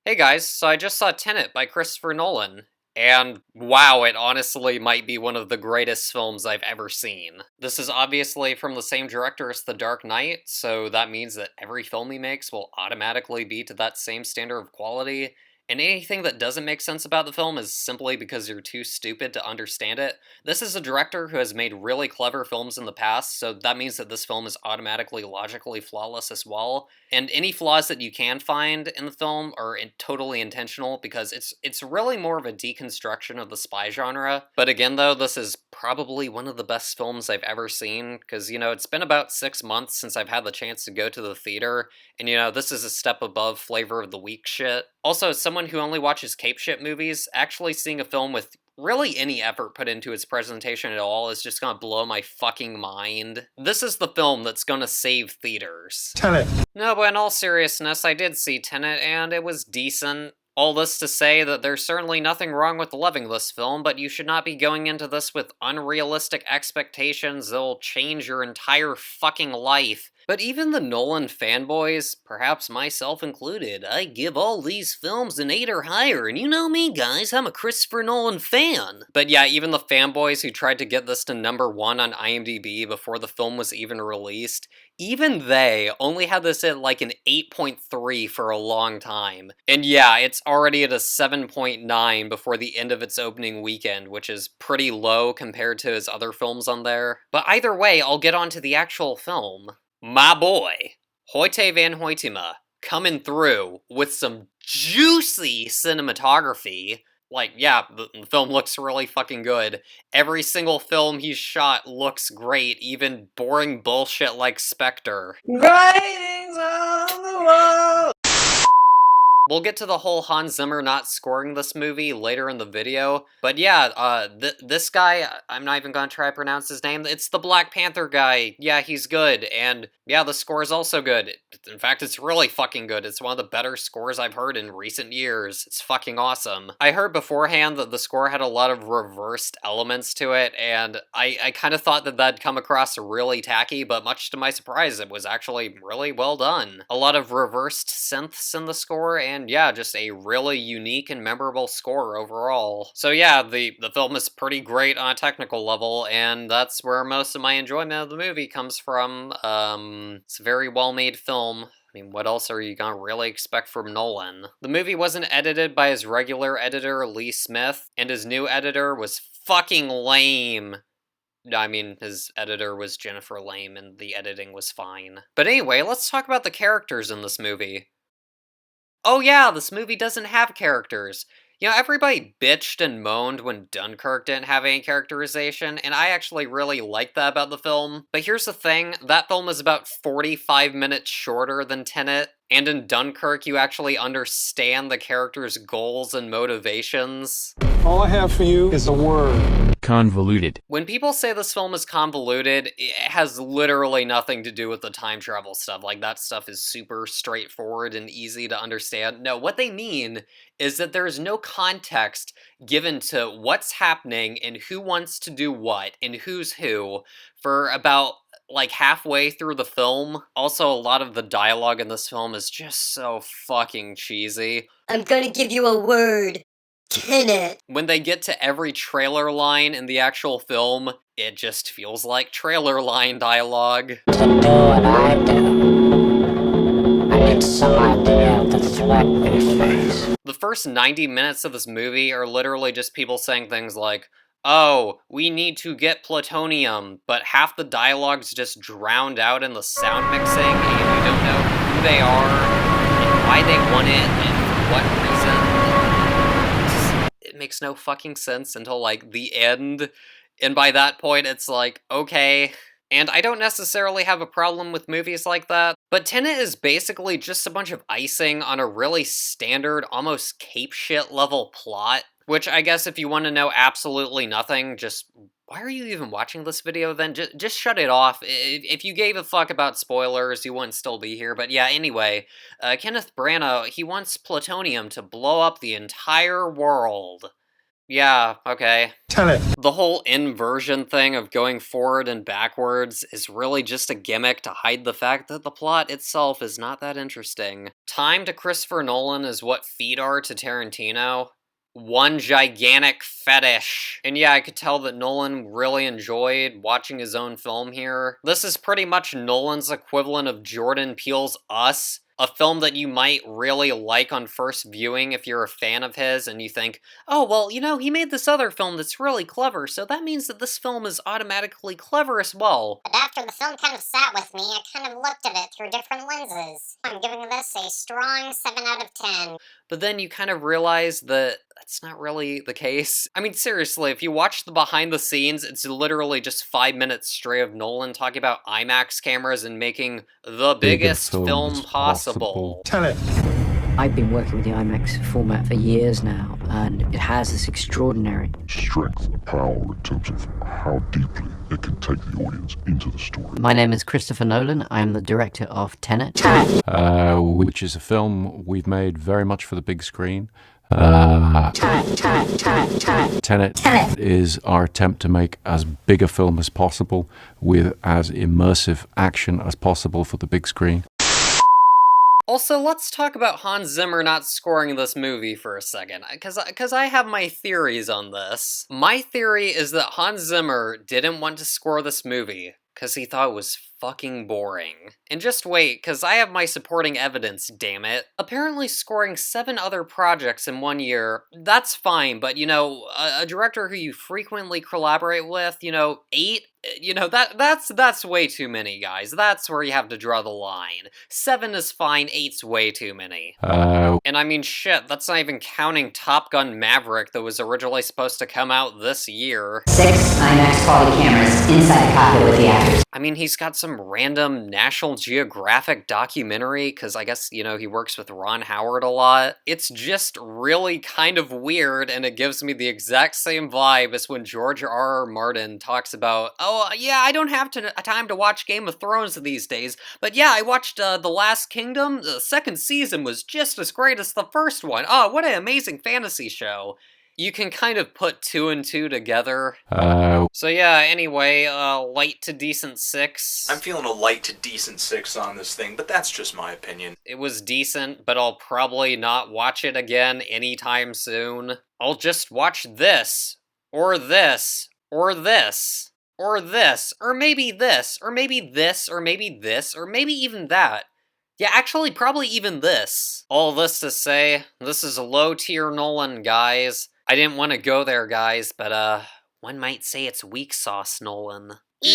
Hey guys, so I just saw Tenet by Christopher Nolan, and wow, it honestly might be one of the greatest films I've ever seen. This is obviously from the same director as The Dark Knight, so that means that every film he makes will automatically be to that same standard of quality, and anything that doesn't make sense about the film is simply because you're too stupid to understand it. This is a director who has made really clever films in the past, so that means that this film is automatically logically flawless as well. And any flaws that you can find in the film are totally intentional because it's really more of a deconstruction of the spy genre. But again, though, this is probably one of the best films I've ever seen because it's been about 6 months since I've had the chance to go to the theater, and this is a step above flavor of the week shit. Also, as someone who only watches cape shit movies, actually seeing a film with really any effort put into its presentation at all is just gonna blow my fucking mind. This is the film that's gonna save theaters. Tenet. No, but in all seriousness, I did see Tenet, and it was decent. All this to say that there's certainly nothing wrong with loving this film, but you should not be going into this with unrealistic expectations that'll change your entire fucking life. But even the Nolan fanboys, perhaps myself included, I give all these films an 8 or higher, and you know me, guys, I'm a Christopher Nolan fan. But yeah, even the fanboys who tried to get this to #1 on IMDb before the film was even released, even they only had this at like an 8.3 for a long time. And yeah, it's already at a 7.9 before the end of its opening weekend, which is pretty low compared to his other films on there. But either way, I'll get on to the actual film. My boy, Hoyte van Hoytema, coming through with some juicy cinematography. Like, yeah, the film looks really fucking good. Every single film he's shot looks great, even boring bullshit like Spectre. Writings on the wall. We'll get to the whole Hans Zimmer not scoring this movie later in the video, but yeah, this guy, I'm not even gonna try to pronounce his name, it's the Black Panther guy. Yeah, he's good, and yeah, the score is also good. In fact, it's really fucking good. It's one of the better scores I've heard in recent years. It's fucking awesome. I heard beforehand that the score had a lot of reversed elements to it, and I kind of thought that that'd come across really tacky, but much to my surprise, it was actually really well done. A lot of reversed synths in the score, and yeah, just a really unique and memorable score overall. So yeah, the film is pretty great on a technical level, and that's where most of my enjoyment of the movie comes from. It's a very well-made film. I mean, what else are you gonna really expect from Nolan? The movie wasn't edited by his regular editor, Lee Smith, and his new editor was fucking lame. I mean, his editor was Jennifer Lame, and the editing was fine. But anyway, let's talk about the characters in this movie. Oh yeah, this movie doesn't have characters. Everybody bitched and moaned when Dunkirk didn't have any characterization, and I actually really like that about the film. But here's the thing, that film is about 45 minutes shorter than Tenet, and in Dunkirk you actually understand the characters' goals and motivations. All I have for you is a word. Convoluted. When people say this film is convoluted, it has literally nothing to do with the time travel stuff. Like, that stuff is super straightforward and easy to understand. No, what they mean is that there's no context given to what's happening and who wants to do what and who's who for about like halfway through the film. Also, a lot of the dialogue in this film is just so fucking cheesy. I'm gonna give you a word. Tenet. When they get to every trailer line in the actual film, it just feels like trailer line dialogue. To do what I do, I need some idea of the threat we face. The first 90 minutes of this movie are literally just people saying things like, oh, we need to get plutonium, but half the dialogue's just drowned out in the sound mixing, and you don't know who they are, and why they want it, and for what reason. It makes no fucking sense until, like, the end, and by that point it's like, okay. And I don't necessarily have a problem with movies like that, but Tenet is basically just a bunch of icing on a really standard, almost cape shit level plot, which I guess if you want to know absolutely nothing, just why are you even watching this video then? Just shut it off. If you gave a fuck about spoilers, you wouldn't still be here. But yeah, anyway, Kenneth Branagh, he wants plutonium to blow up the entire world. Yeah, okay. Tenet. The whole inversion thing of going forward and backwards is really just a gimmick to hide the fact that the plot itself is not that interesting. Time to Christopher Nolan is what feet are to Tarantino. One gigantic fetish. And yeah, I could tell that Nolan really enjoyed watching his own film here. This is pretty much Nolan's equivalent of Jordan Peele's Us, a film that you might really like on first viewing if you're a fan of his and you think, oh, well, you know, he made this other film that's really clever, so that means that this film is automatically clever as well. But after the film kind of sat with me, I kind of looked at it through different lenses. I'm giving this a strong 7 out of 10. But then you kind of realize that that's not really the case. I mean, seriously, if you watch the behind the scenes, it's literally just 5 minutes straight of Nolan talking about IMAX cameras and making the biggest film possible. Tenet. I've been working with the IMAX format for years now, and it has this extraordinary strength and power in terms of how deeply it can take the audience into the story. My name is Christopher Nolan. I am the director of Tenet. Which is a film we've made very much for the big screen. Tenet is our attempt to make as big a film as possible with as immersive action as possible for the big screen. Also, let's talk about Hans Zimmer not scoring this movie for a second, because I have my theories on this. My theory is that Hans Zimmer didn't want to score this movie because he thought it was fucking boring. And just wait, because I have my supporting evidence, damn it. Apparently scoring 7 other projects in 1 year, that's fine, but you know, a director who you frequently collaborate with, you know, 8? You know, that's way too many, guys. That's where you have to draw the line. 7 is fine, 8's way too many. And I mean, shit, that's not even counting Top Gun Maverick that was originally supposed to come out this year. 6 IMAX quality cameras inside the cockpit with the actors. I mean, he's got some random National Geographic documentary, because I guess, you know, he works with Ron Howard a lot. It's just really kind of weird, and it gives me the exact same vibe as when George R.R. Martin talks about, oh, yeah, I don't have time to watch Game of Thrones these days, but yeah, I watched The Last Kingdom. The second season was just as great as the first one. Oh, what an amazing fantasy show. You can kind of put 2 and 2 together. So yeah, anyway, light to decent 6. I'm feeling a light to decent 6 on this thing, but that's just my opinion. It was decent, but I'll probably not watch it again anytime soon. I'll just watch this, or this, or this, or this, or maybe this, or maybe this, or maybe this, or maybe even that. Yeah, actually, probably even this. All this to say, this is a low-tier Nolan, guys. I didn't want to go there, guys, but, one might say it's weak sauce Nolan. Ew,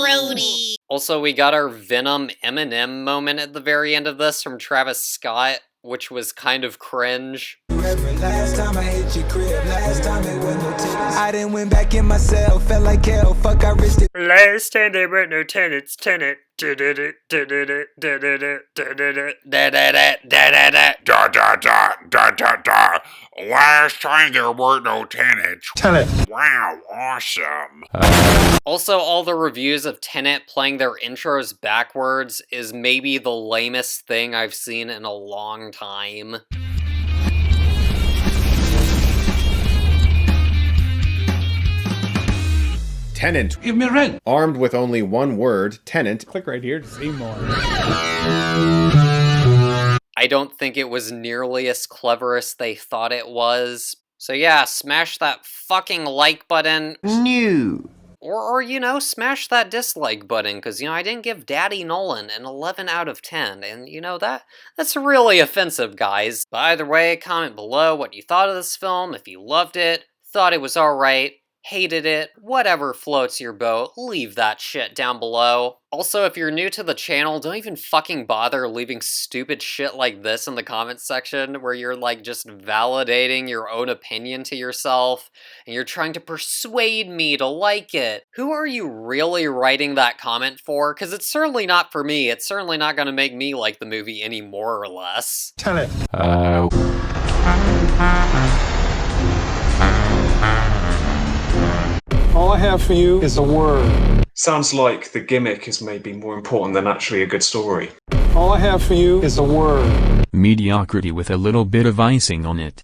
Grody. Also, we got our Venom Eminem moment at the very end of this from Travis Scott, which was kind of cringe. Last time I hit your crib, last time it went no tenants. I didn't went back in myself, felt like hell, fuck I risked it. Last time there were no tenants, Tenet. Last time there were no tenants. Tenet. Wow, awesome. Also, all the reviews of Tenet playing their intros backwards is maybe the lamest thing I've seen in a long time. Tenant. Give me rent. Armed with only one word, Tenant. Click right here to see more. I don't think it was nearly as clever as they thought it was. So yeah, smash that fucking like button. New. Or you know, smash that dislike button, because, you know, I didn't give Daddy Nolan an 11 out of 10, and, you know, that's really offensive, guys. But either way, comment below what you thought of this film, if you loved it, thought it was alright, hated it, whatever floats your boat, leave that shit down below. Also, if you're new to the channel, don't even fucking bother leaving stupid shit like this in the comments section where you're like just validating your own opinion to yourself and you're trying to persuade me to like it. Who are you really writing that comment for? Because it's certainly not for me. It's certainly not gonna make me like the movie any more or less. Tenet. All I have for you is a word. Sounds like the gimmick is maybe more important than actually a good story. All I have for you is a word. Mediocrity with a little bit of icing on it.